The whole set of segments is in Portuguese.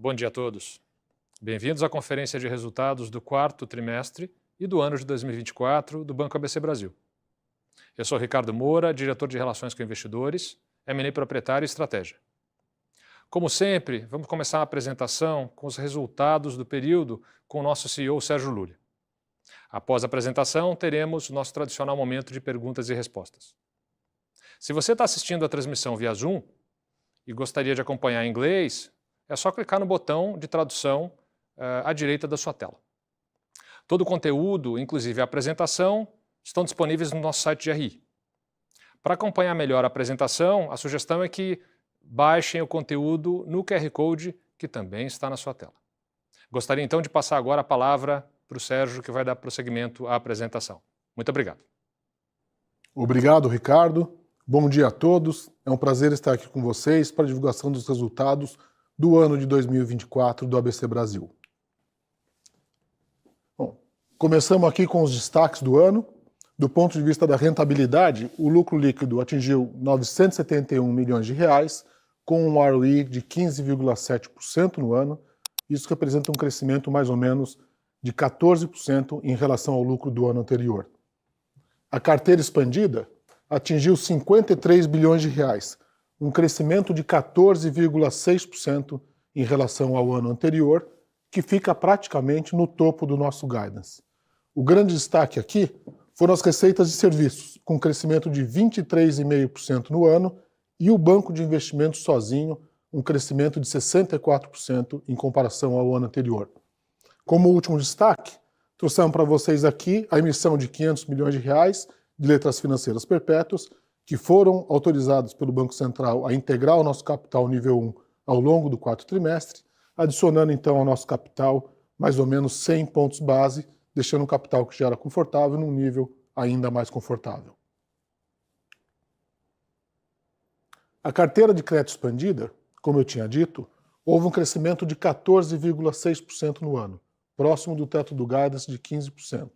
Bom dia a todos. Bem-vindos à conferência de resultados do quarto trimestre e do ano de 2024 do Banco ABC Brasil. Eu sou Ricardo Moura, diretor de Relações com Investidores, M&A Proprietário e Estratégia. Como sempre, vamos começar a apresentação com os resultados do período com o nosso CEO Sérgio Lulia. Após a apresentação, teremos o nosso tradicional momento de perguntas e respostas. Se você está assistindo a transmissão via Zoom e gostaria de acompanhar em inglês, é só clicar no botão de tradução à direita da sua tela. Todo o conteúdo, inclusive a apresentação, estão disponíveis no nosso site de RI. Para acompanhar melhor a apresentação, a sugestão é que baixem o conteúdo no QR Code, que também está na sua tela. Gostaria então de passar agora a palavra para o Sérgio, que vai dar prosseguimento à apresentação. Muito obrigado. Obrigado, Ricardo. Bom dia a todos. É um prazer estar aqui com vocês para a divulgação dos resultados do ano de 2024 do ABC Brasil. Bom, começamos aqui com os destaques do ano. Do ponto de vista da rentabilidade, o lucro líquido atingiu 971 milhões de reais, com um ROE de 15,7% no ano. Isso representa um crescimento mais ou menos de 14% em relação ao lucro do ano anterior. A carteira expandida atingiu 53 bilhões de reais, um crescimento de 14,6% em relação ao ano anterior, que fica praticamente no topo do nosso guidance. O grande destaque aqui foram as receitas de serviços, com crescimento de 23,5% no ano, e o banco de investimentos sozinho, um crescimento de 64% em comparação ao ano anterior. Como último destaque, trouxemos para vocês aqui a emissão de 500 milhões de reais de letras financeiras perpétuas, que foram autorizados pelo Banco Central a integrar o nosso capital nível 1 ao longo do quarto trimestre, adicionando então ao nosso capital mais ou menos 100 pontos base, deixando um capital que já era confortável num nível ainda mais confortável. A carteira de crédito expandida, como eu tinha dito, houve um crescimento de 14,6% no ano, próximo do teto do guidance de 15%,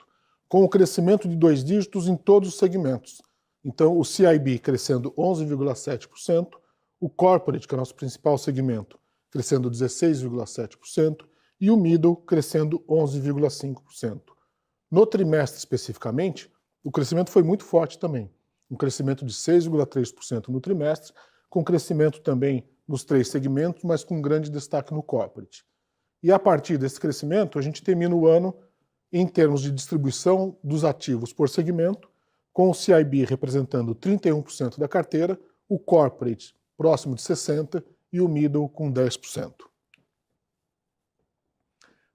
com o crescimento de 2 dígitos em todos os segmentos. Então, o CIB crescendo 11,7%, o Corporate, que é o nosso principal segmento, crescendo 16,7%, e o Middle crescendo 11,5%. No trimestre especificamente, o crescimento foi muito forte também, um crescimento de 6,3% no trimestre, com crescimento também nos 3 segmentos, mas com grande destaque no Corporate. E a partir desse crescimento, a gente termina o ano em termos de distribuição dos ativos por segmento, com o CIB representando 31% da carteira, o Corporate próximo de 60% e o Middle com 10%.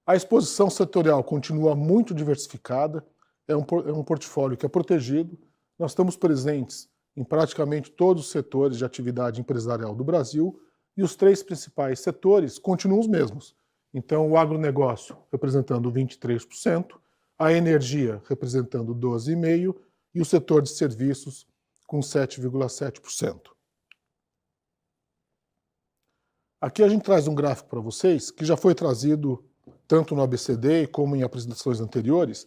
A exposição setorial continua muito diversificada, é um portfólio que é protegido, nós estamos presentes em praticamente todos os setores de atividade empresarial do Brasil e os 3 principais setores continuam os mesmos. Então, o agronegócio representando 23%, a energia representando 12,5% e o setor de serviços com 7,7%. Aqui a gente traz um gráfico para vocês que já foi trazido tanto no ABCD como em apresentações anteriores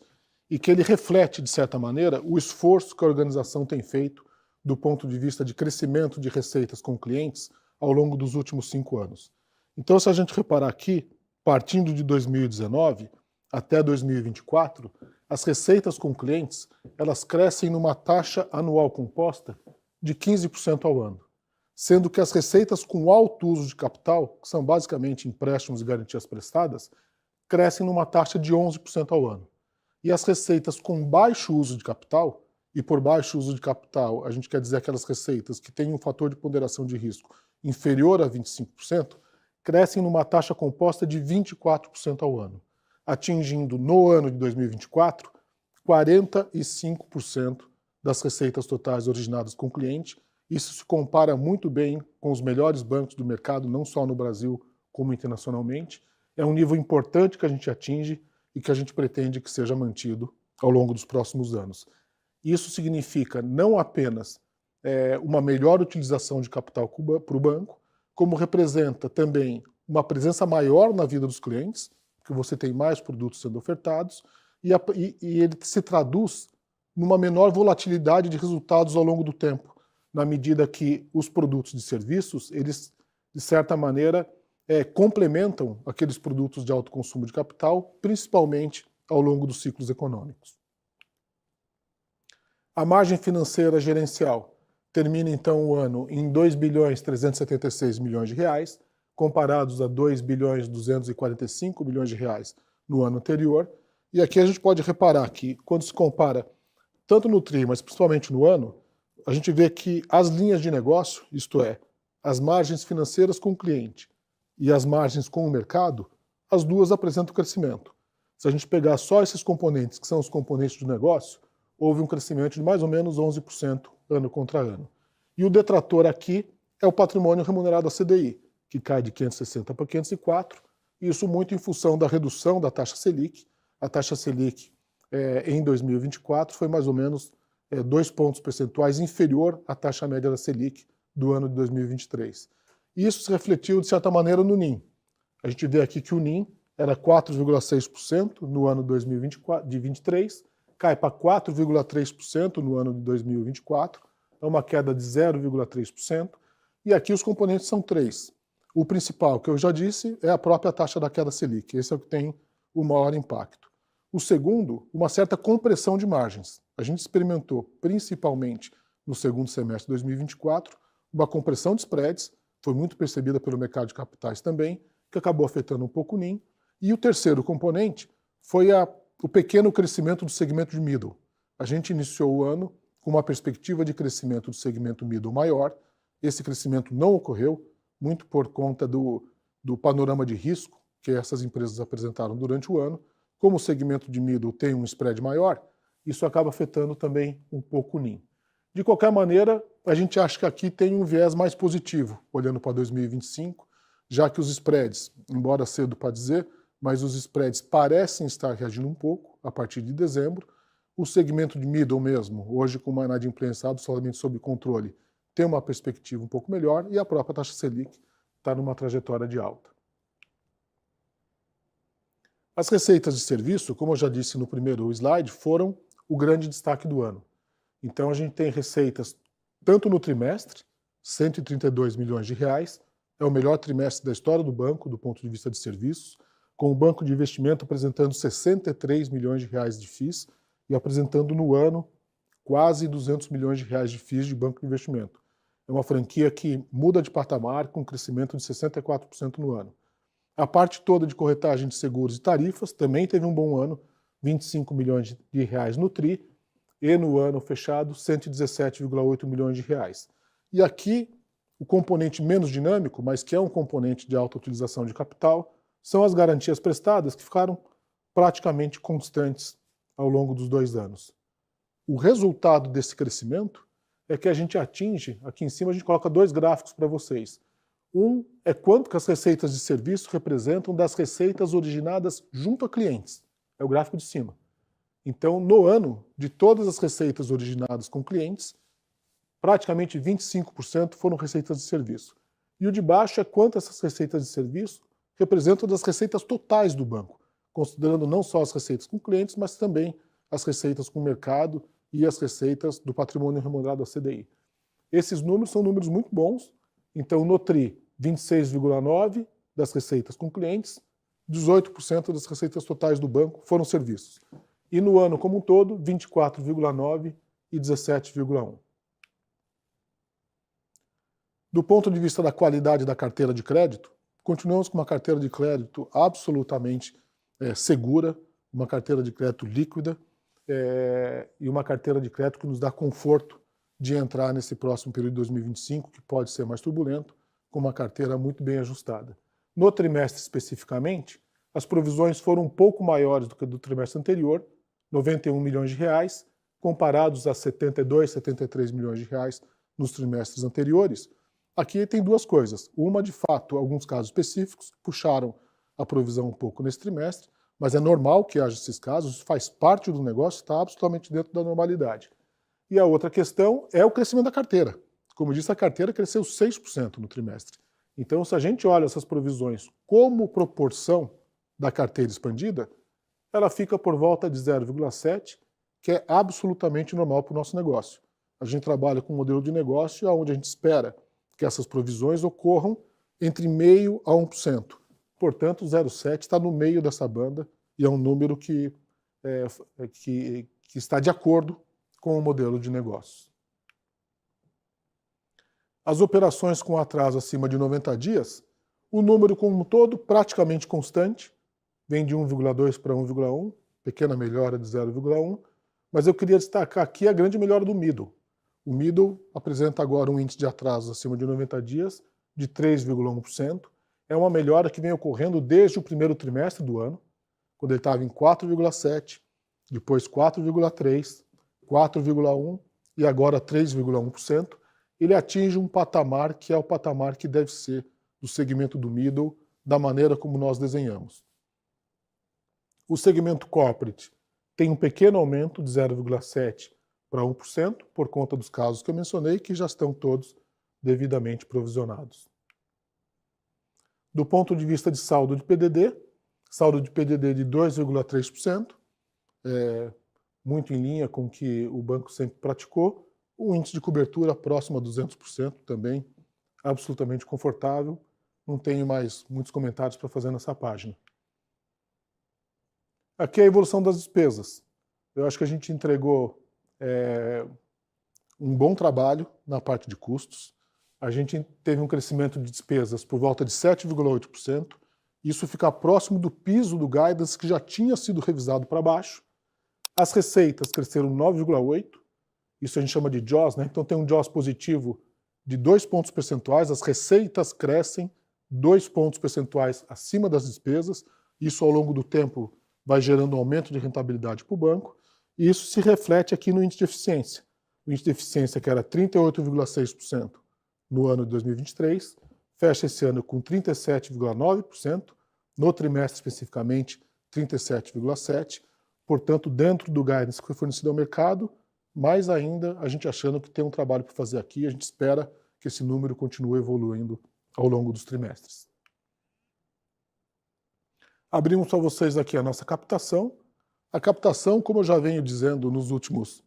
e que ele reflete, de certa maneira, o esforço que a organização tem feito do ponto de vista de crescimento de receitas com clientes ao longo dos últimos 5 anos. Então, se a gente reparar aqui, partindo de 2019 até 2024, as receitas com clientes elas crescem numa taxa anual composta de 15% ao ano, sendo que as receitas com alto uso de capital, que são basicamente empréstimos e garantias prestadas, crescem numa taxa de 11% ao ano. E as receitas com baixo uso de capital, e por baixo uso de capital a gente quer dizer aquelas receitas que têm um fator de ponderação de risco inferior a 25%, crescem numa taxa composta de 24% ao ano, atingindo no ano de 2024 45% das receitas totais originadas com o cliente. Isso se compara muito bem com os melhores bancos do mercado, não só no Brasil como internacionalmente. É um nível importante que a gente atinge e que a gente pretende que seja mantido ao longo dos próximos anos. Isso significa não apenas uma melhor utilização de capital para o banco, como representa também uma presença maior na vida dos clientes, porque você tem mais produtos sendo ofertados, e ele se traduz numa menor volatilidade de resultados ao longo do tempo, na medida que os produtos de serviços, eles, de certa maneira, complementam aqueles produtos de alto consumo de capital, principalmente ao longo dos ciclos econômicos. A margem financeira gerencial termina então o ano em 2.376 bilhões de reais, comparados a 2.245 bilhões de reais no ano anterior. E aqui a gente pode reparar que, quando se compara tanto no TRI, mas principalmente no ano, a gente vê que as linhas de negócio, isto é, as margens financeiras com o cliente e as margens com o mercado, as duas apresentam crescimento. Se a gente pegar só esses componentes, que são os componentes do negócio, houve um crescimento de mais ou menos 11% ano contra ano. E o detrator aqui é o patrimônio remunerado a CDI, que cai de 560 para 504, isso muito em função da redução da taxa Selic. A taxa Selic em 2024 foi mais ou menos 2 pontos percentuais inferior à taxa média da Selic do ano de 2023. E isso se refletiu, de certa maneira, no NIM. A gente vê aqui que o NIM era 4,6% no ano de 2023, cai para 4,3% no ano de 2024, é uma queda de 0,3%, e aqui os componentes são três. O principal, que eu já disse, é a própria taxa da queda Selic, esse é o que tem o maior impacto. O segundo, uma certa compressão de margens. A gente experimentou, principalmente no segundo semestre de 2024, uma compressão de spreads, foi muito percebida pelo mercado de capitais também, que acabou afetando um pouco o NIM. E o terceiro componente foi o pequeno crescimento do segmento de middle. A gente iniciou o ano com uma perspectiva de crescimento do segmento middle maior. Esse crescimento não ocorreu, muito por conta do panorama de risco que essas empresas apresentaram durante o ano. Como o segmento de middle tem um spread maior, isso acaba afetando também um pouco o NIM. De qualquer maneira, a gente acha que aqui tem um viés mais positivo, olhando para 2025, já que os spreads, embora cedo para dizer, mas os spreads parecem estar reagindo um pouco a partir de dezembro. O segmento de middle mesmo, hoje com uma inadimplência absolutamente sob controle, tem uma perspectiva um pouco melhor e a própria taxa Selic está numa trajetória de alta. As receitas de serviço, como eu já disse no primeiro slide, foram o grande destaque do ano. Então a gente tem receitas tanto no trimestre, 132 milhões de reais, é o melhor trimestre da história do banco do ponto de vista de serviços, com o banco de investimento apresentando 63 milhões de reais de FIIs e apresentando no ano quase 200 milhões de reais de FIIs de banco de investimento. É uma franquia que muda de patamar com um crescimento de 64% no ano. A parte toda de corretagem de seguros e tarifas também teve um bom ano, 25 milhões de reais no TRI, e no ano fechado, 117,8 milhões de reais. E aqui, o componente menos dinâmico, mas que é um componente de alta utilização de capital, são as garantias prestadas, que ficaram praticamente constantes ao longo dos 2 anos. O resultado desse crescimento é que a gente atinge, aqui em cima a gente coloca 2 gráficos para vocês. Um é quanto que as receitas de serviço representam das receitas originadas junto a clientes. É o gráfico de cima. Então, no ano, de todas as receitas originadas com clientes, praticamente 25% foram receitas de serviço. E o de baixo é quanto essas receitas de serviço representam das receitas totais do banco, considerando não só as receitas com clientes, mas também as receitas com o mercado e as receitas do patrimônio remunerado a CDI. Esses números são números muito bons. Então, no TRI, 26,9% das receitas com clientes, 18% das receitas totais do banco foram serviços. E no ano como um todo, 24,9% e 17,1%. Do ponto de vista da qualidade da carteira de crédito, continuamos com uma carteira de crédito absolutamente segura, uma carteira de crédito líquida e uma carteira de crédito que nos dá conforto de entrar nesse próximo período de 2025, que pode ser mais turbulento, com uma carteira muito bem ajustada. No trimestre especificamente, as provisões foram um pouco maiores do que do trimestre anterior, 91 milhões de reais, comparados a 72, 73 milhões de reais nos trimestres anteriores. Aqui tem 2 coisas. Uma, de fato, alguns casos específicos puxaram a provisão um pouco nesse trimestre, mas é normal que haja esses casos, isso faz parte do negócio, está absolutamente dentro da normalidade. E a outra questão é o crescimento da carteira. Como eu disse, a carteira cresceu 6% no trimestre. Então, se a gente olha essas provisões como proporção da carteira expandida, ela fica por volta de 0,7%, que é absolutamente normal para o nosso negócio. A gente trabalha com um modelo de negócio onde a gente espera que essas provisões ocorram entre 0,5% a 1%. Portanto, 0,7 está no meio dessa banda e é um número que está de acordo com o modelo de negócios. As operações com atraso acima de 90 dias, o número como um todo praticamente constante, vem de 1,2 para 1,1, pequena melhora de 0,1, mas eu queria destacar aqui a grande melhora do middle. O middle apresenta agora um índice de atraso acima de 90 dias de 3,1%. É uma melhora que vem ocorrendo desde o primeiro trimestre do ano, quando ele estava em 4,7%, depois 4,3%, 4,1% e agora 3,1%. Ele atinge um patamar que é o patamar que deve ser do segmento do middle, da maneira como nós desenhamos. O segmento corporate tem um pequeno aumento de 0,7% para 1%, por conta dos casos que eu mencionei, que já estão todos devidamente provisionados. Do ponto de vista de saldo de PDD de 2,3%, muito em linha com o que o banco sempre praticou. O índice de cobertura próximo a 200% também, absolutamente confortável. Não tenho mais muitos comentários para fazer nessa página. Aqui é a evolução das despesas. Eu acho que a gente entregou um bom trabalho na parte de custos. A gente teve um crescimento de despesas por volta de 7,8%. Isso fica próximo do piso do guidance que já tinha sido revisado para baixo. As receitas cresceram 9,8%. Isso a gente chama de JOS, né? Então tem um JOS positivo de 2 pontos percentuais. As receitas crescem 2 pontos percentuais acima das despesas. Isso ao longo do tempo vai gerando um aumento de rentabilidade para o banco. E isso se reflete aqui no índice de eficiência. O índice de eficiência, que era 38,6% no ano de 2023, fecha esse ano com 37,9%, no trimestre especificamente 37,7%, portanto dentro do guidance que foi fornecido ao mercado, mais ainda a gente achando que tem um trabalho para fazer aqui, a gente espera que esse número continue evoluindo ao longo dos trimestres. Abrimos para vocês aqui a nossa captação. A captação, como eu já venho dizendo nas últimas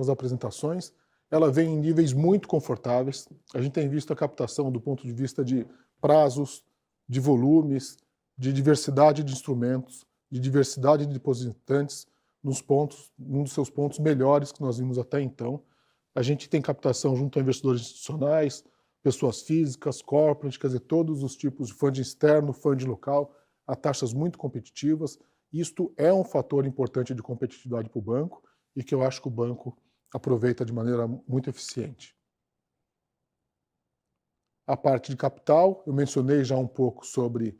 apresentações, ela vem em níveis muito confortáveis. A gente tem visto a captação do ponto de vista de prazos, de volumes, de diversidade de instrumentos, de diversidade de depositantes, num dos seus pontos melhores que nós vimos até então. A gente tem captação junto a investidores institucionais, pessoas físicas, corporate, quer dizer, todos os tipos de fundo externo, fundo local, a taxas muito competitivas. Isto é um fator importante de competitividade para o banco e que eu acho que o banco aproveita de maneira muito eficiente. A parte de capital, eu mencionei já um pouco sobre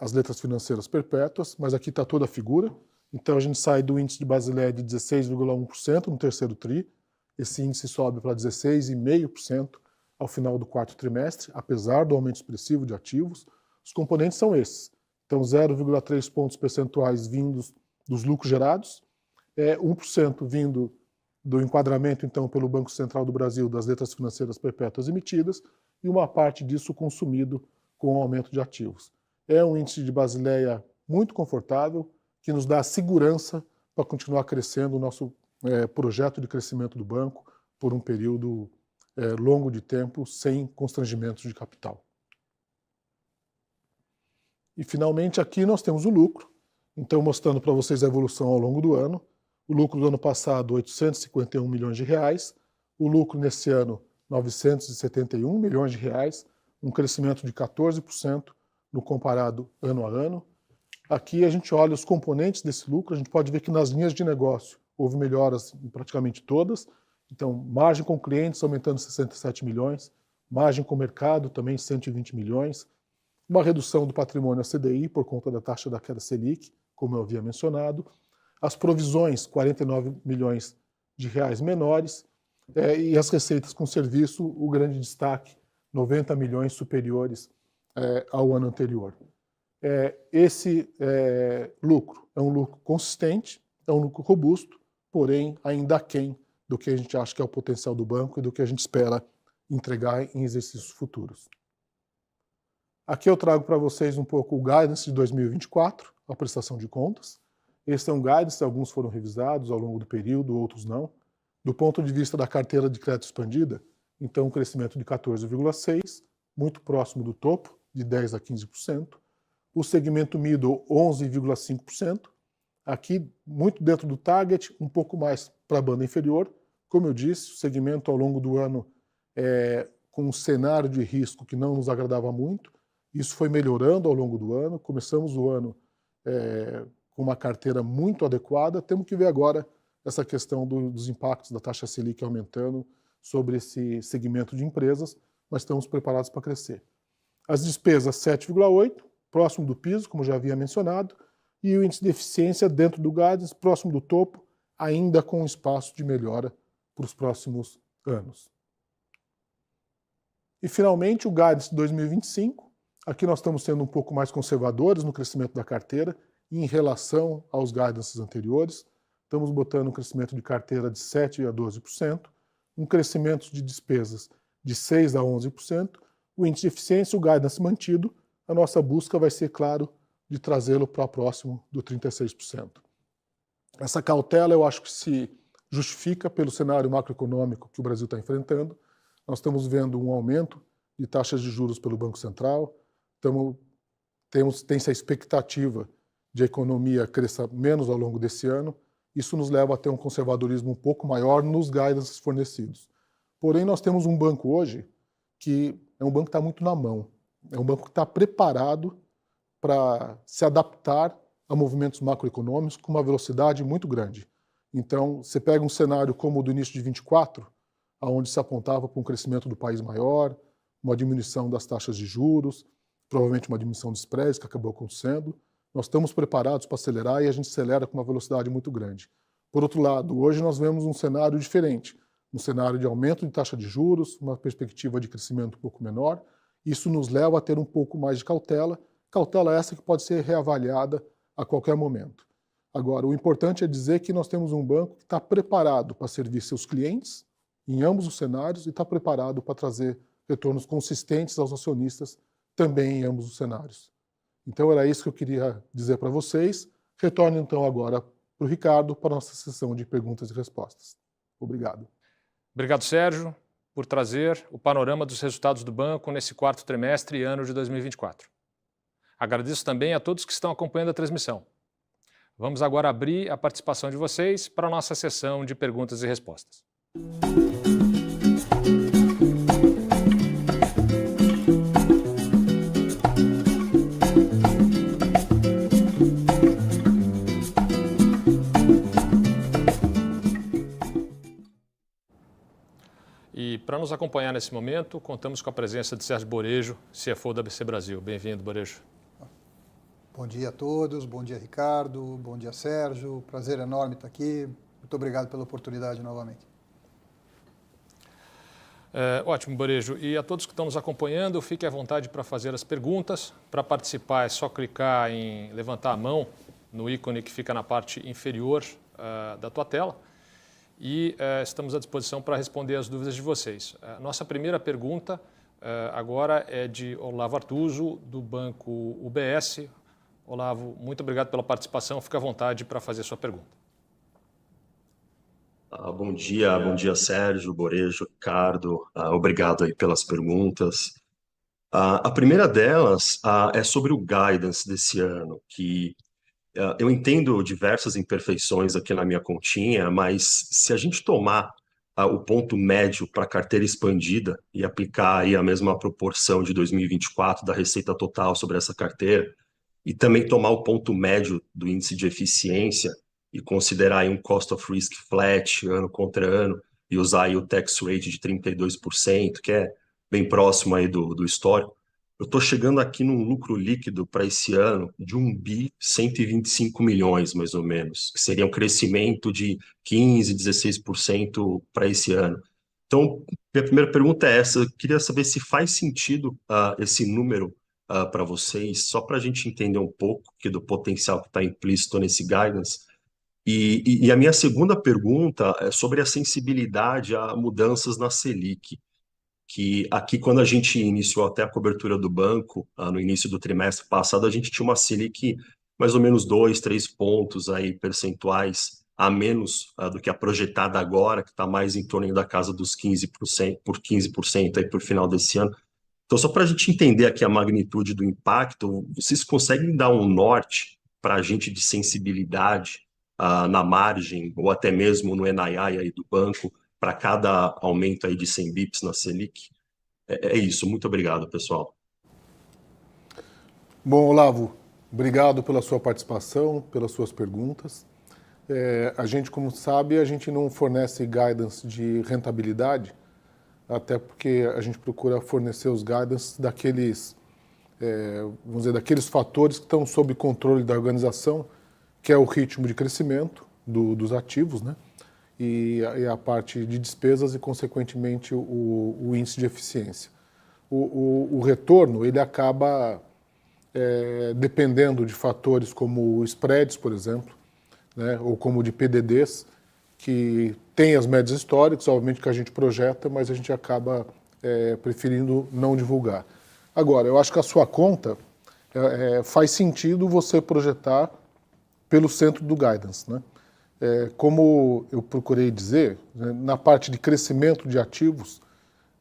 as letras financeiras perpétuas, mas aqui está toda a figura. Então a gente sai do índice de Basileia de 16,1% no terceiro TRI, esse índice sobe para 16,5% ao final do quarto trimestre, apesar do aumento expressivo de ativos. Os componentes são esses. Então 0,3 pontos percentuais vindos dos lucros gerados, 1% vindo do enquadramento, então, pelo Banco Central do Brasil das letras financeiras perpétuas emitidas e uma parte disso consumido com o aumento de ativos. É um índice de Basileia muito confortável, que nos dá segurança para continuar crescendo o nosso projeto de crescimento do banco por um período longo de tempo, sem constrangimentos de capital. E, finalmente, aqui nós temos o lucro. Então, mostrando para vocês a evolução ao longo do ano. O lucro do ano passado, 851 milhões de reais. O lucro nesse ano, 971 milhões de reais. Um crescimento de 14% no comparado ano a ano. Aqui a gente olha os componentes desse lucro. A gente pode ver que nas linhas de negócio houve melhoras em praticamente todas. Então, margem com clientes aumentando 67 milhões. Margem com mercado também 120 milhões. Uma redução do patrimônio a CDI por conta da taxa da queda Selic, como eu havia mencionado. As provisões, 49 milhões de reais menores. E as receitas com serviço, o grande destaque, 90 milhões superiores ao ano anterior. Esse lucro é um lucro consistente, é um lucro robusto, porém ainda aquém do que a gente acha que é o potencial do banco e do que a gente espera entregar em exercícios futuros. Aqui eu trago para vocês um pouco o guidance de 2024, a prestação de contas. Esse é um guidance, alguns foram revisados ao longo do período, outros não. Do ponto de vista da carteira de crédito expandida, então um crescimento de 14,6%, muito próximo do topo, de 10% a 15%. O segmento middle, 11,5%. Aqui, muito dentro do target, um pouco mais para a banda inferior. Como eu disse, o segmento ao longo do ano com um cenário de risco que não nos agradava muito. Isso foi melhorando ao longo do ano. Começamos o ano com uma carteira muito adequada. Temos que ver agora essa questão dos impactos da taxa Selic aumentando sobre esse segmento de empresas, mas estamos preparados para crescer. As despesas, 7,8%, próximo do piso, como já havia mencionado, e o índice de eficiência dentro do guidance, próximo do topo, ainda com espaço de melhora para os próximos anos. E, finalmente, o guidance de 2025. Aqui nós estamos sendo um pouco mais conservadores no crescimento da carteira em relação aos guidances anteriores. Estamos botando um crescimento de carteira de 7% a 12%, um crescimento de despesas de 6% a 11%, o índice de eficiência, o guidance mantido. A nossa busca vai ser, claro, de trazê-lo para próximo do 36%. Essa cautela eu acho que se justifica pelo cenário macroeconômico que o Brasil está enfrentando. Nós estamos vendo um aumento de taxas de juros pelo Banco Central, tem-se a expectativa de a economia cresça menos ao longo desse ano. Isso nos leva a ter um conservadorismo um pouco maior nos guidances fornecidos. Porém, nós temos um banco hoje que é um banco que está muito na mão. É um banco que está preparado para se adaptar a movimentos macroeconômicos com uma velocidade muito grande. Então, você pega um cenário como o do início de 24, onde se apontava para um crescimento do país maior, uma diminuição das taxas de juros, provavelmente uma diminuição de spreads, que acabou acontecendo. Nós estamos preparados para acelerar e a gente acelera com uma velocidade muito grande. Por outro lado, hoje nós vemos um cenário diferente, um cenário de aumento de taxa de juros, uma perspectiva de crescimento um pouco menor. Isso nos leva a ter um pouco mais de cautela, cautela essa que pode ser reavaliada a qualquer momento. Agora, o importante é dizer que nós temos um banco que está preparado para servir seus clientes em ambos os cenários e está preparado para trazer retornos consistentes aos acionistas também em ambos os cenários. Então era isso que eu queria dizer para vocês. Retorno então agora para o Ricardo para a nossa sessão de perguntas e respostas. Obrigado. Obrigado, Sérgio, por trazer o panorama dos resultados do banco nesse quarto trimestre e ano de 2024. Agradeço também a todos que estão acompanhando a transmissão. Vamos agora abrir a participação de vocês para a nossa sessão de perguntas e respostas. E para nos acompanhar nesse momento, contamos com a presença de Sérgio Borejo, CFO da BC Brasil. Bem-vindo, Borejo. Bom dia a todos, bom dia Ricardo, bom dia Sérgio, prazer enorme estar aqui, muito obrigado pela oportunidade novamente. Ótimo, Borejo. E a todos que estão nos acompanhando, fiquem à vontade para fazer as perguntas. Para participar é só clicar em levantar a mão no ícone que fica na parte inferior da tua tela e estamos à disposição para responder as dúvidas de vocês. Nossa primeira pergunta agora é de Olavo Artuso, do Banco UBS. Olavo, muito obrigado pela participação. Fique à vontade para fazer a sua pergunta. Bom dia Sérgio, Borejo, Ricardo. Obrigado aí pelas perguntas. A primeira delas é sobre o guidance desse ano, que eu entendo diversas imperfeições aqui na minha continha, mas se a gente tomar o ponto médio para a carteira expandida e aplicar aí a mesma proporção de 2024 da receita total sobre essa carteira, e também tomar o ponto médio do índice de eficiência e considerar aí um cost of risk flat ano contra ano e usar aí o tax rate de 32%, que é bem próximo aí do histórico, eu estou chegando aqui num lucro líquido para esse ano de 1.125 bilhões, mais ou menos, que seria um crescimento de 15%, 16% para esse ano. Então, minha primeira pergunta é essa, eu queria saber se faz sentido esse número para vocês, só para a gente entender um pouco do potencial que está implícito nesse guidance. E a minha segunda pergunta é sobre a sensibilidade a mudanças na Selic, que aqui quando a gente iniciou até a cobertura do banco, no início do trimestre passado, a gente tinha uma Selic mais ou menos 2, 3 pontos aí percentuais a menos do que a projetada agora, que está mais em torno da casa dos 15%, por 15% aí por final desse ano. Então, só para a gente entender aqui a magnitude do impacto, vocês conseguem dar um norte para a gente de sensibilidade na margem, ou até mesmo no NII aí do banco, para cada aumento aí de 100 bips na Selic? É isso, muito obrigado, pessoal. Bom, Olavo, obrigado pela sua participação, pelas suas perguntas. A gente, como sabe, a gente não fornece guidance de rentabilidade, até porque a gente procura fornecer os guidance daqueles, vamos dizer, daqueles fatores que estão sob controle da organização, que é o ritmo de crescimento dos ativos, né? E a parte de despesas e, consequentemente, o índice de eficiência. O retorno, ele acaba dependendo de fatores como spreads, por exemplo, né, ou como de PDDs, que tem as médias históricas, obviamente que a gente projeta, mas a gente acaba preferindo não divulgar. Agora, eu acho que a sua conta faz sentido você projetar pelo centro do guidance, né? Como eu procurei dizer, né, na parte de crescimento de ativos,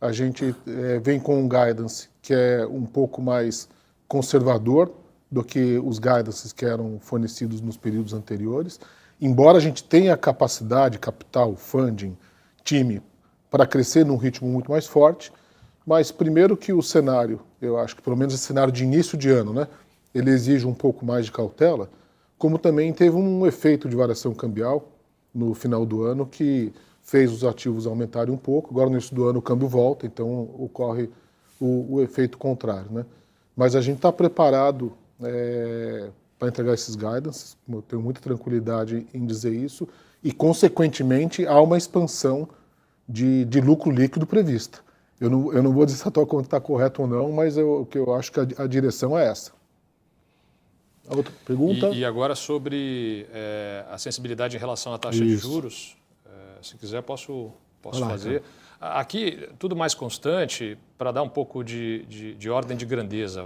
a gente vem com um guidance que é um pouco mais conservador do que os guidances que eram fornecidos nos períodos anteriores. Embora a gente tenha capacidade, capital, funding, time, para crescer num ritmo muito mais forte, mas primeiro que o cenário, eu acho que pelo menos esse cenário de início de ano, né, ele exige um pouco mais de cautela, como também teve um efeito de variação cambial no final do ano que fez os ativos aumentarem um pouco. Agora, no início do ano, o câmbio volta, então ocorre o efeito contrário, né? Mas a gente está preparado para entregar esses guidances, eu tenho muita tranquilidade em dizer isso, e, consequentemente, há uma expansão de lucro líquido prevista. Eu não vou dizer se a tua conta está correta ou não, mas eu acho que a direção é essa. A outra pergunta? E agora sobre a sensibilidade em relação à taxa de juros, se quiser posso fazer. Aqui, tudo mais constante, para dar um pouco de ordem de grandeza,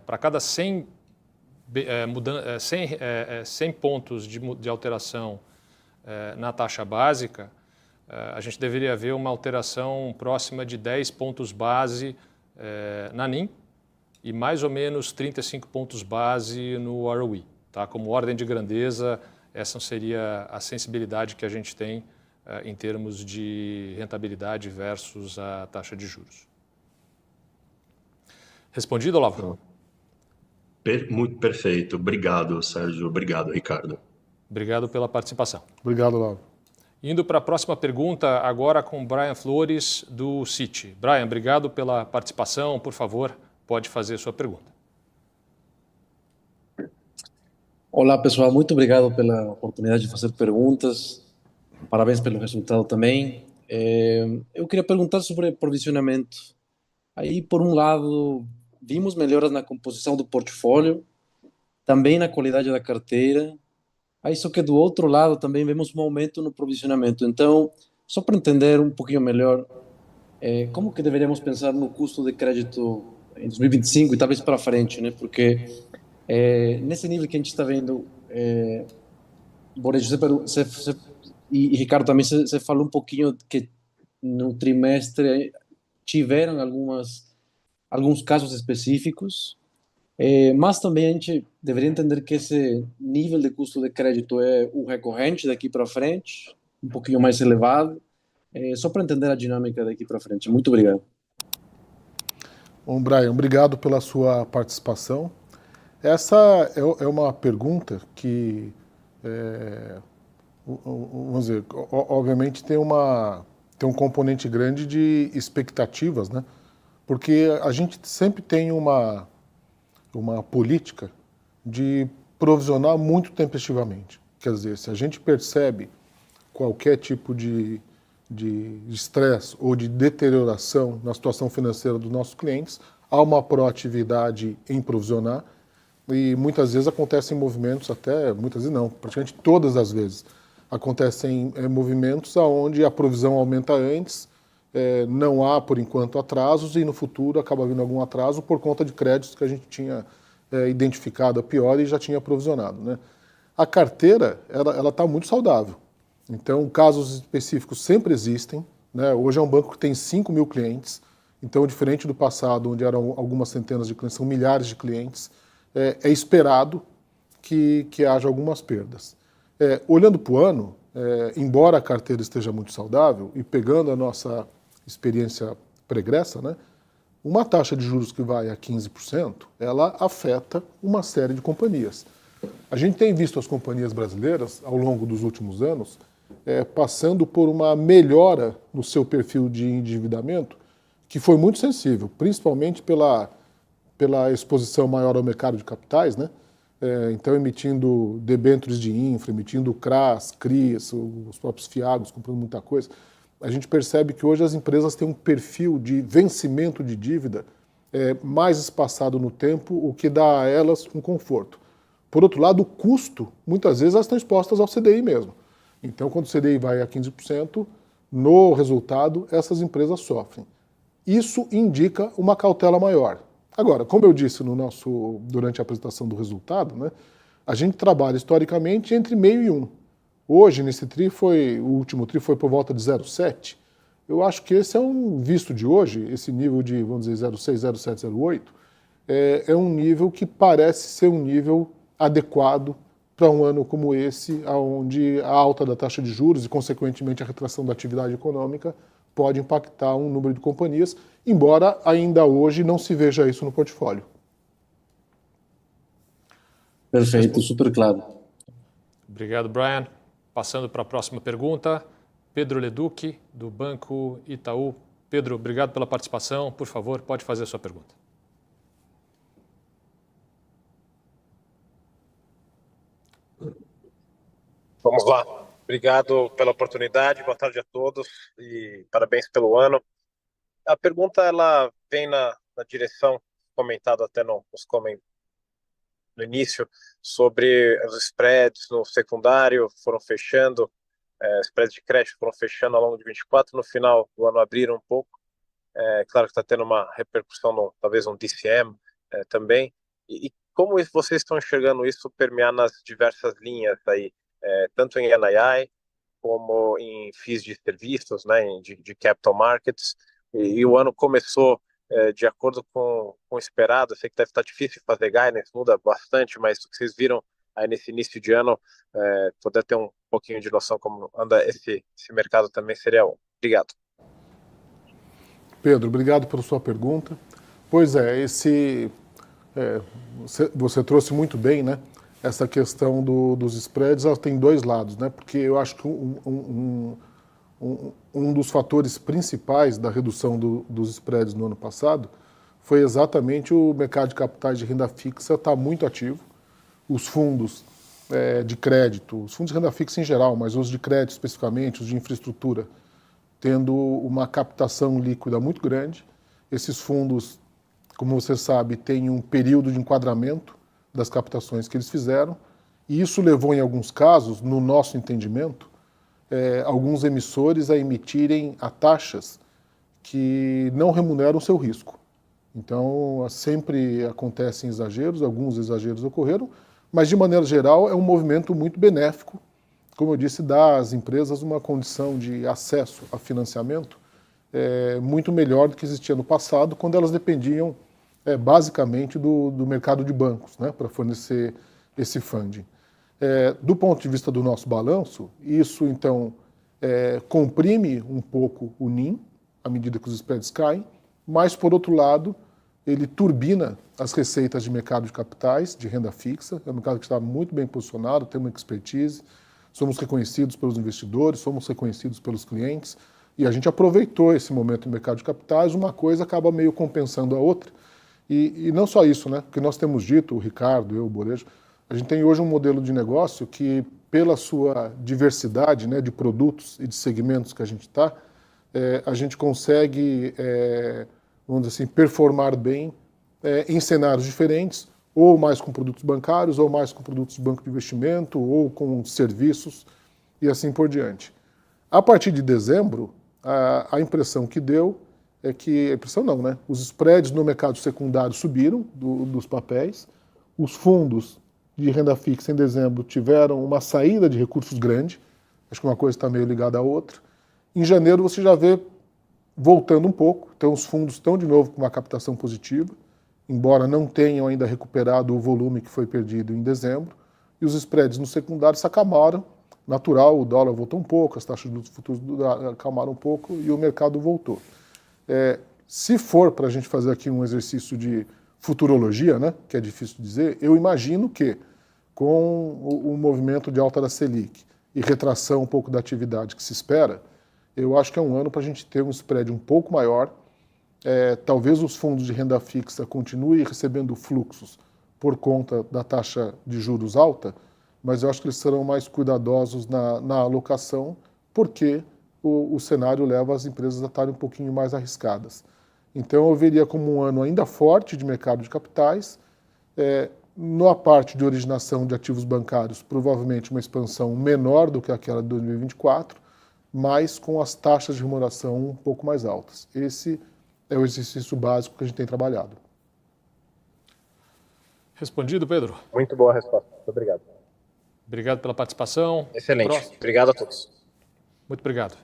para cada 100 pontos de alteração na taxa básica, a gente deveria ver uma alteração próxima de 10 pontos base na NIM e mais ou menos 35 pontos base no ROE. Tá? Como ordem de grandeza, essa seria a sensibilidade que a gente tem em termos de rentabilidade versus a taxa de juros. Respondido, Olavo? Muito perfeito. Obrigado, Sérgio. Obrigado, Ricardo. Obrigado pela participação. Obrigado, Olavo. Indo para a próxima pergunta, agora com o Brian Flores, do Citi. Brian, obrigado pela participação. Por favor, pode fazer sua pergunta. Olá, pessoal. Muito obrigado pela oportunidade de fazer perguntas. Parabéns pelo resultado também. Eu queria perguntar sobre provisionamento. Aí, por um lado, vimos melhoras na composição do portfólio, também na qualidade da carteira. Aí, só que do outro lado também vemos um aumento no provisionamento. Então, só para entender um pouquinho melhor, como que deveríamos pensar no custo de crédito em 2025 e talvez para frente, né? Porque nesse nível que a gente está vendo, Borejo, e Ricardo também, você falou um pouquinho que no trimestre tiveram alguns casos específicos, mas também a gente deveria entender que esse nível de custo de crédito é o recorrente daqui para frente, um pouquinho mais elevado, só para entender a dinâmica daqui para frente. Muito obrigado. Bom, Brian, obrigado pela sua participação. Essa é uma pergunta que, vamos dizer, obviamente tem um componente grande de expectativas, né? Porque a gente sempre tem uma política de provisionar muito tempestivamente. Quer dizer, se a gente percebe qualquer tipo de estresse ou de deterioração na situação financeira dos nossos clientes, há uma proatividade em provisionar e muitas vezes acontecem movimentos, muitas vezes não, praticamente todas as vezes, acontecem movimentos onde a provisão aumenta antes, não há, por enquanto, atrasos e no futuro acaba vindo algum atraso por conta de créditos que a gente tinha identificado a pior e já tinha provisionado, né? A carteira, ela está muito saudável. Então, casos específicos sempre existem, né? Hoje é um banco que tem 5 mil clientes, Então, diferente do passado, onde eram algumas centenas de clientes, são milhares de clientes, é esperado que haja algumas perdas. Olhando para o ano, embora a carteira esteja muito saudável, e pegando a nossa experiência pregressa, né, uma taxa de juros que vai a 15%, ela afeta uma série de companhias. A gente tem visto as companhias brasileiras, ao longo dos últimos anos, passando por uma melhora no seu perfil de endividamento, que foi muito sensível, principalmente pela exposição maior ao mercado de capitais, né? Então, emitindo debêntures de infra, emitindo CRAs, CRIs, os próprios FIAGos, comprando muita coisa. A gente percebe que hoje as empresas têm um perfil de vencimento de dívida mais espaçado no tempo, o que dá a elas um conforto. Por outro lado, o custo, muitas vezes elas estão expostas ao CDI mesmo. Então, quando o CDI vai a 15%, no resultado, essas empresas sofrem. Isso indica uma cautela maior. Agora, como eu disse durante a apresentação do resultado, né, a gente trabalha historicamente entre meio e 1. Hoje, nesse TRI, o último TRI foi por volta de 0,7. Eu acho que esse é um visto de hoje, esse nível de, vamos dizer, 0,6, 0,7, 0,8, é um nível que parece ser um nível adequado para um ano como esse, onde a alta da taxa de juros e, consequentemente, a retração da atividade econômica pode impactar um número de companhias, embora ainda hoje não se veja isso no portfólio. Perfeito, super claro. Obrigado, Brian. Passando para a próxima pergunta, Pedro Leduc, do Banco Itaú. Pedro, obrigado pela participação. Por favor, pode fazer a sua pergunta. Vamos lá. Obrigado pela oportunidade. Boa tarde a todos e parabéns pelo ano. A pergunta ela vem na direção, comentado até no início, sobre os spreads no secundário, foram fechando, spreads de crédito foram fechando ao longo de 24, no final do ano abriram um pouco. Claro que está tendo uma repercussão, talvez um DCM também. E como vocês estão enxergando isso permear nas diversas linhas aí, tanto em NII como em FIIs de serviços, né, de capital markets, e o ano começou de acordo com o esperado. Eu sei que deve estar difícil fazer guidance, muda bastante, mas o que vocês viram aí nesse início de ano, poder ter um pouquinho de noção como anda esse mercado também seria bom. Obrigado. Pedro, obrigado pela sua pergunta. Pois é, você trouxe muito bem, né? Essa questão dos spreads, ela tem dois lados, né? Porque eu acho que um dos fatores principais da redução dos spreads no ano passado foi exatamente o mercado de capitais de renda fixa estar muito ativo. Os fundos de crédito, os fundos de renda fixa em geral, mas os de crédito especificamente, os de infraestrutura, tendo uma captação líquida muito grande. Esses fundos, como você sabe, têm um período de enquadramento das captações que eles fizeram, e isso levou, em alguns casos, no nosso entendimento, alguns emissores a emitirem a taxas que não remuneram o seu risco. Então, sempre acontecem exageros, alguns exageros ocorreram, mas, de maneira geral, é um movimento muito benéfico, como eu disse, dá às empresas uma condição de acesso a financiamento muito melhor do que existia no passado, quando elas dependiam basicamente do mercado de bancos, né, para fornecer esse funding. Do ponto de vista do nosso balanço, isso então comprime um pouco o NIM, à medida que os spreads caem, mas, por outro lado, ele turbina as receitas de mercado de capitais, de renda fixa. É um mercado que está muito bem posicionado, tem uma expertise, somos reconhecidos pelos investidores, somos reconhecidos pelos clientes, e a gente aproveitou esse momento no mercado de capitais, uma coisa acaba meio compensando a outra. E não só isso, né? Porque nós temos dito, o Ricardo, eu, o Borejo, a gente tem hoje um modelo de negócio que, pela sua diversidade, né, de produtos e de segmentos que a gente está, a gente consegue, vamos dizer assim, performar bem em cenários diferentes, ou mais com produtos bancários, ou mais com produtos de banco de investimento, ou com serviços, e assim por diante. A partir de dezembro, a impressão que deu é que, a impressão não, né? Os spreads no mercado secundário subiram dos papéis, os fundos de renda fixa em dezembro tiveram uma saída de recursos grande, acho que uma coisa está meio ligada à outra. Em janeiro você já vê voltando um pouco, então os fundos estão de novo com uma captação positiva, embora não tenham ainda recuperado o volume que foi perdido em dezembro, e os spreads no secundário se acalmaram, natural, o dólar voltou um pouco, as taxas de futuros acalmaram um pouco e o mercado voltou. Se for para a gente fazer aqui um exercício de futurologia, né, que é difícil dizer, eu imagino que com o movimento de alta da Selic e retração um pouco da atividade que se espera, eu acho que é um ano para a gente ter um spread um pouco maior. Talvez os fundos de renda fixa continuem recebendo fluxos por conta da taxa de juros alta, mas eu acho que eles serão mais cuidadosos na alocação, porque o cenário leva as empresas a estarem um pouquinho mais arriscadas. Então eu veria como um ano ainda forte de mercado de capitais, na parte de originação de ativos bancários, provavelmente uma expansão menor do que aquela de 2024, mas com as taxas de remuneração um pouco mais altas. Esse é o exercício básico que a gente tem trabalhado. Respondido, Pedro? Muito boa a resposta. Muito obrigado. Obrigado pela participação. Excelente. Obrigado a todos. Muito obrigado.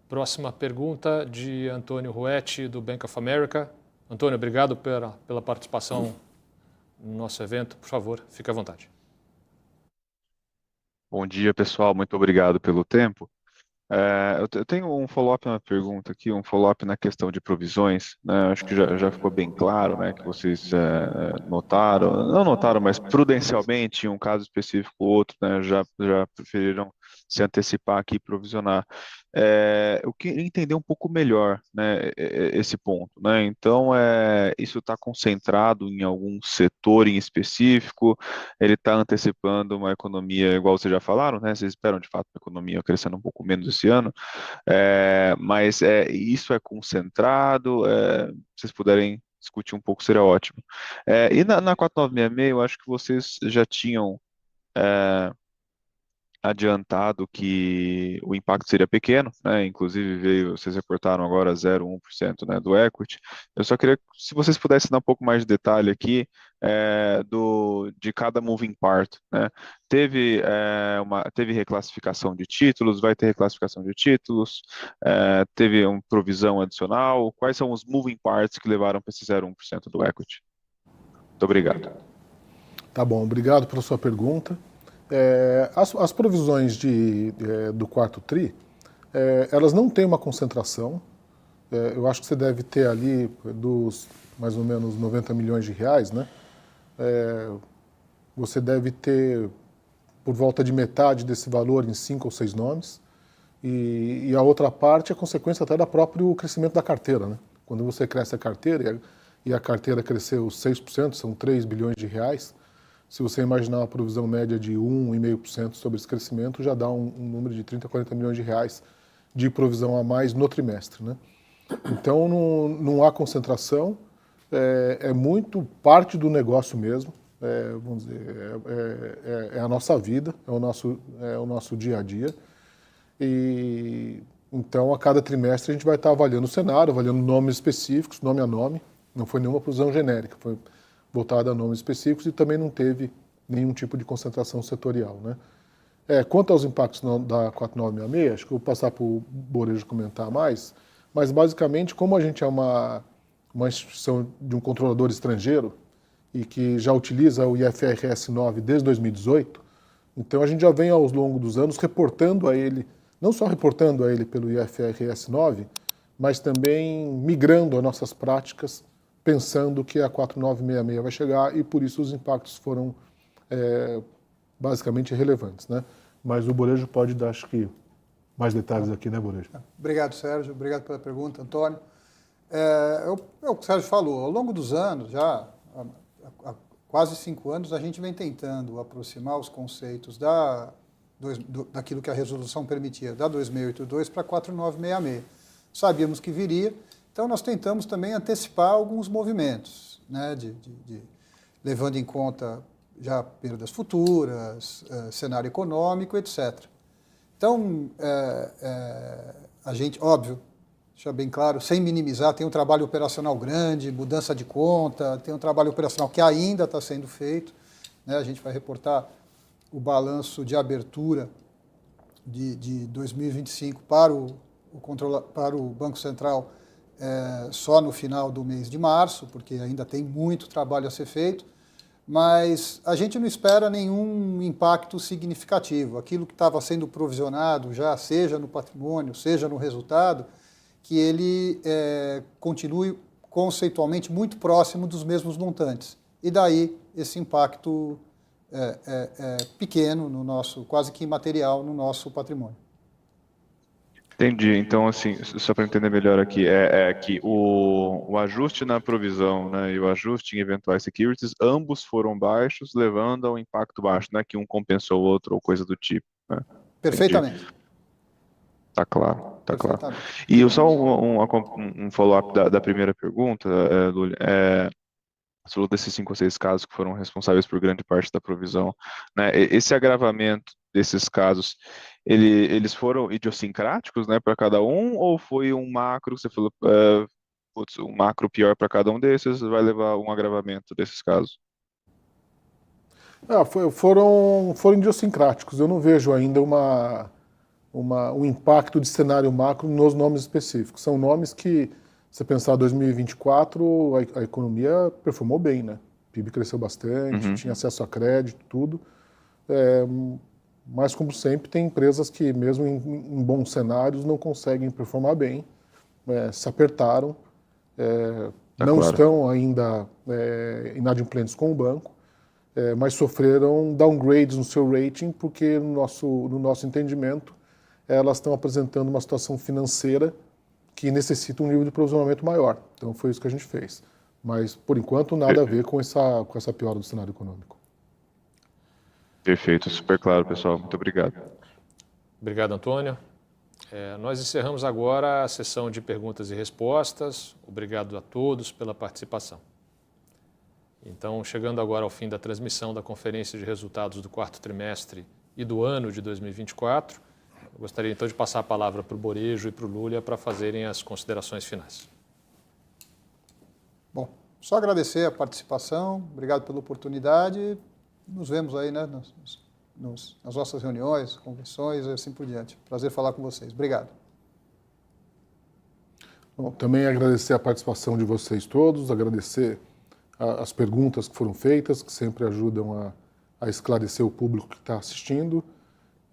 Próxima pergunta de Antônio Ruetti, do Bank of America. Antônio, obrigado pela participação no nosso evento. Por favor, fique à vontade. Bom dia, pessoal. Muito obrigado pelo tempo. Eu tenho um follow-up na pergunta aqui, um follow-up na questão de provisões, né? Acho que já ficou bem claro, né, que vocês notaram, não notaram, mas prudencialmente, em um caso específico ou outro, né, já preferiram se antecipar aqui e provisionar. Eu queria entender um pouco melhor, né, esse ponto, né? Então, isso está concentrado em algum setor em específico? Ele está antecipando uma economia, igual vocês já falaram, né? Vocês esperam de fato uma economia crescendo um pouco menos esse ano, mas isso é concentrado? Se vocês puderem discutir um pouco, seria ótimo. E na 4966, eu acho que vocês já tinham adiantado que o impacto seria pequeno, né? Inclusive vocês reportaram agora 0,1%, né, do equity. Eu só queria, se vocês pudessem dar um pouco mais de detalhe aqui de cada moving part, né? Teve reclassificação de títulos, vai ter reclassificação de títulos, teve uma provisão adicional. Quais são os moving parts que levaram para esse 0,1% do equity? Muito obrigado. Tá bom, obrigado pela sua pergunta. As provisões do quarto TRI, elas não têm uma concentração. Eu acho que você deve ter ali dos mais ou menos 90 milhões de reais, né? Você deve ter por volta de metade desse valor em 5 ou 6 nomes. E a outra parte é consequência até do próprio crescimento da carteira, né? Quando você cresce a carteira e a carteira cresceu 6%, são 3 bilhões de reais. Se você imaginar uma provisão média de 1,5% sobre esse crescimento, já dá um número de 30, 40 milhões de reais de provisão a mais no trimestre, né? Então, não há concentração, é muito parte do negócio mesmo, vamos dizer, é a nossa vida, é o nosso dia a dia. E então, a cada trimestre, a gente vai estar avaliando o cenário, avaliando nomes específicos, nome a nome, não foi nenhuma provisão genérica, foi voltada a nomes específicos e também não teve nenhum tipo de concentração setorial, né? Quanto aos impactos da 4966, acho que eu vou passar para o Borejo comentar mais, mas basicamente, como a gente é uma instituição de um controlador estrangeiro e que já utiliza o IFRS 9 desde 2018, então a gente já vem ao longo dos anos reportando a ele, não só reportando a ele pelo IFRS 9, mas também migrando as nossas práticas pensando que a 4966 vai chegar e por isso os impactos foram basicamente irrelevantes, né? Mas o Borejo pode dar, acho que, mais detalhes aqui, né, Borejo? Obrigado, Sérgio. Obrigado pela pergunta, Antônio. É o que o Sérgio falou. Ao longo dos anos, já há quase 5 anos, a gente vem tentando aproximar os conceitos daquilo que a resolução permitia, da 2682 para a 4966. Sabíamos que viria. Então, nós tentamos também antecipar alguns movimentos, né, levando em conta já perdas futuras, cenário econômico, etc. Então, a gente, óbvio, deixar bem claro, sem minimizar, tem um trabalho operacional grande, mudança de conta, tem um trabalho operacional que ainda está sendo feito, né, a gente vai reportar o balanço de abertura de 2025 para o para o Banco Central só no final do mês de março, porque ainda tem muito trabalho a ser feito, mas a gente não espera nenhum impacto significativo. Aquilo que estava sendo provisionado já, seja no patrimônio, seja no resultado, que ele continue conceitualmente muito próximo dos mesmos montantes. E daí esse impacto pequeno no nosso, quase que imaterial no nosso patrimônio. Entendi. Então, assim, só para entender melhor aqui, é que o ajuste na provisão, né, e o ajuste em eventuais securities, ambos foram baixos, levando ao impacto baixo, não é que um compensou o outro ou coisa do tipo, né? Perfeitamente. Tá claro, tá claro. Perfeitamente. E só um follow-up da primeira pergunta, Lúlia, você falou desses 5 ou 6 casos que foram responsáveis por grande parte da provisão, né? Esse agravamento desses casos, eles foram idiosincráticos, né, para cada um, ou foi um macro, você falou, um macro pior para cada um desses, vai levar um agravamento desses casos? Foram idiosincráticos. Eu não vejo ainda um impacto de cenário macro nos nomes específicos. São nomes que, se você pensar 2024, a economia performou bem, né? O PIB cresceu bastante, tinha acesso a crédito, tudo. Mas, como sempre, tem empresas que, mesmo em bons cenários, não conseguem performar bem, se apertaram, não claro. estão ainda inadimplentes com o banco, mas sofreram downgrades no seu rating, porque, no nosso entendimento, elas estão apresentando uma situação financeira que necessita um nível de provisionamento maior. Então, foi isso que a gente fez. Mas, por enquanto, nada a ver com essa piora do cenário econômico. Perfeito, super claro, pessoal. Muito obrigado. Obrigado, Antônio. Nós encerramos agora a sessão de perguntas e respostas. Obrigado a todos pela participação. Então, chegando agora ao fim da transmissão da Conferência de Resultados do quarto trimestre e do ano de 2024, eu gostaria então de passar a palavra para o Borejo e para o Lúlia para fazerem as considerações finais. Bom, só agradecer a participação, obrigado pela oportunidade. Nos vemos aí, né, nas nossas reuniões, convenções e assim por diante. Prazer falar com vocês. Obrigado. Bom, também agradecer a participação de vocês todos, agradecer as perguntas que foram feitas, que sempre ajudam a esclarecer o público que está assistindo.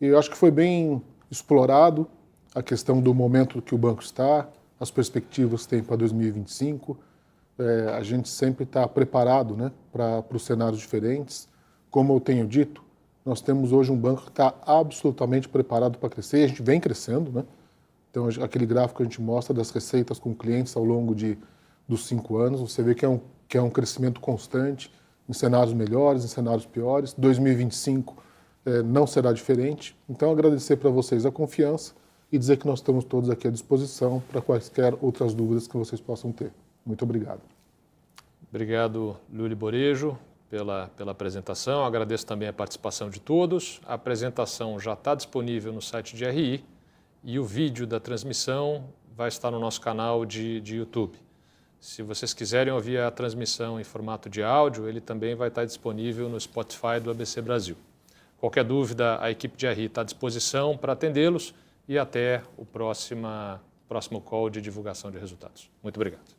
E eu acho que foi bem explorado a questão do momento que o banco está, as perspectivas que tem para 2025. A gente sempre está preparado, né, para os cenários diferentes. Como eu tenho dito, nós temos hoje um banco que está absolutamente preparado para crescer, e a gente vem crescendo, né? Então, aquele gráfico que a gente mostra das receitas com clientes ao longo dos 5 anos, você vê que é um crescimento constante, em cenários melhores, em cenários piores. 2025 não será diferente. Então, agradecer para vocês a confiança e dizer que nós estamos todos aqui à disposição para quaisquer outras dúvidas que vocês possam ter. Muito obrigado. Obrigado, Lúlia e Borejo, pela apresentação. Agradeço também a participação de todos. A apresentação já está disponível no site de RI e o vídeo da transmissão vai estar no nosso canal de YouTube. Se vocês quiserem ouvir a transmissão em formato de áudio, ele também vai estar disponível no Spotify do ABC Brasil. Qualquer dúvida, a equipe de RI está à disposição para atendê-los e até o próximo call de divulgação de resultados. Muito obrigado.